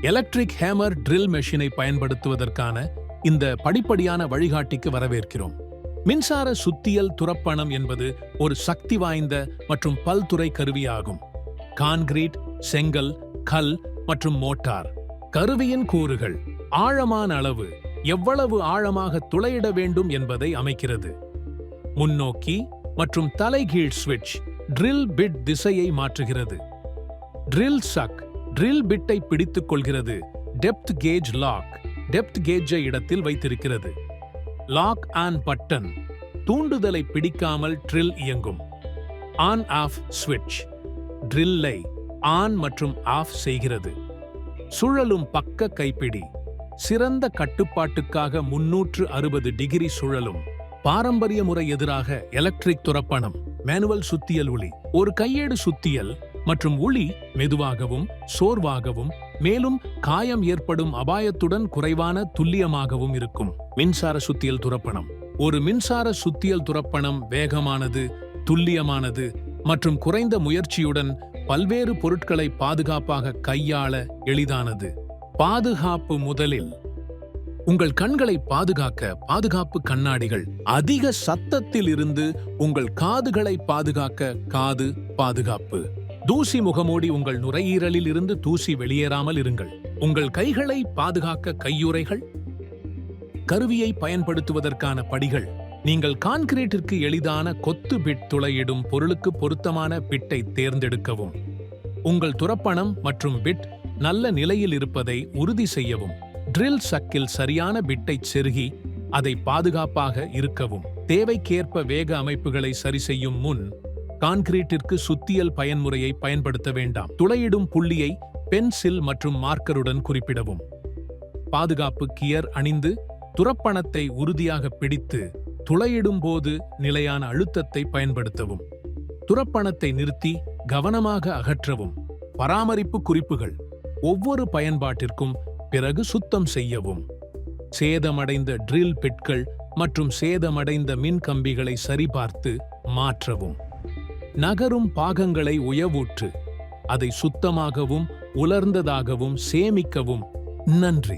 Electric hammer drill மெஷினை பயன்படுத்துவதற்கான இந்த படிப்படியான வழிகாட்டிக்கு வரவேற்கிறோம். மின்சார சுத்தியல் துரப்பணம் என்பது ஒரு சக்தி வாய்ந்த மற்றும் பல்துறை கருவியாகும். கான்கிரீட், செங்கல், கல் மற்றும் மோட்டார். கருவியின் கூறுகள் ஆழமான அளவு, எவ்வளவு ஆழமாக துளையிட வேண்டும் என்பதை அமைக்கிறது. முன்னோக்கி மற்றும் தலைகீழ் ஸ்விட்ச் ட்ரில் பிட் திசையை மாற்றுகிறது. ட்ரில் சக் ட்ரில் பிட்டை பிடித்துக் கொள்கிறது. டெப்த் கேஜ் லாக் டெப்த் கேஜை இடத்தில் வைத்திருக்கிறது. லாக் ஆன் பட்டன் தூண்டுதலை பிடிக்காமல் ட்ரில் இயங்கும். ஆன் ஆஃப் ஸ்விட்ச் ட்ரில்லை ஆன் மற்றும் ஆஃப் செய்கிறது. சுழலும் பக்க கைப்பிடி சிறந்த கட்டுப்பாட்டுக்காக 360 டிகிரி சுழலும். பாரம்பரிய முறை எதிராக எலக்ட்ரிக் துரப்பணம் மேனுவல் சுத்தியல் உளி. ஒரு கையேடு சுத்தியல் மற்றும் உளி மெதுவாகவும் சோர்வாகவும் மேலும் காயம் ஏற்படும் அபாயத்துடன் குறைவான துல்லியமாகவும் இருக்கும். மின்சார சுத்தியல் துரப்பணம். ஒரு மின்சார சுத்தியல் துரப்பணம் வேகமானது, துல்லியமானது மற்றும் குறைந்த முயற்சியுடன் பல்வேறு பொருட்களை பாதுகாப்பாக கையாள எளிதானது. பாதுகாப்பு. முதலில் உங்கள் கண்களை பாதுகாக்க பாதுகாப்பு கண்ணாடிகள். அதிக சத்தத்தில் இருந்து உங்கள் காதுகளை பாதுகாக்க காது பாதுகாப்பு. தூசி முகமூடி. உங்கள் நுரையீரலில் இருந்து தூசி வெளியேறாமல் இருங்கள். உங்கள் கைகளை பாதுகாக்க கையுறைகள். கருவியை பயன்படுத்துவதற்கான படிகள். நீங்கள் கான்கிரீட்டிற்கு எளிதான கொத்து பிட் துளையிடும் பொருளுக்கு பொருத்தமான பிட்டை தேர்ந்தெடுக்கவும். உங்கள் துரப்பணம் மற்றும் பிட் நல்ல நிலையில் இருப்பதை உறுதி செய்யவும். ட்ரில் சக்கில் சரியான பிட்டை செருகி அதை பாதுகாப்பாக இருக்கவும். தேவைக்கேற்ப வேக அமைப்புகளை சரிசெய்யும் முன் கான்கிரீட்டிற்கு சுத்தியல் பயன்முறையை பயன்படுத்த வேண்டாம். துளையிடும் புள்ளியை பென்சில் மற்றும் மார்க்கருடன் குறிப்பிடவும். பாதுகாப்பு கியர் அணிந்து துரப்பணத்தை உறுதியாக பிடித்து துளையிடும் போது நிலையான அழுத்தத்தை பயன்படுத்தவும். துரப்பணத்தை நிறுத்தி கவனமாக அகற்றவும். பராமரிப்பு குறிப்புகள். ஒவ்வொரு பயன்பாட்டிற்கும் பிறகு சுத்தம் செய்யவும். சேதமடைந்த ட்ரில் பிட்கள் மற்றும் சேதமடைந்த மின் கம்பிகளை சரிபார்த்து மாற்றவும். நகரும் பாகங்களை உயவூற்று அதை சுத்தமாகவும் உலர்ந்ததாகவும் சேமிக்கவும். நன்றி.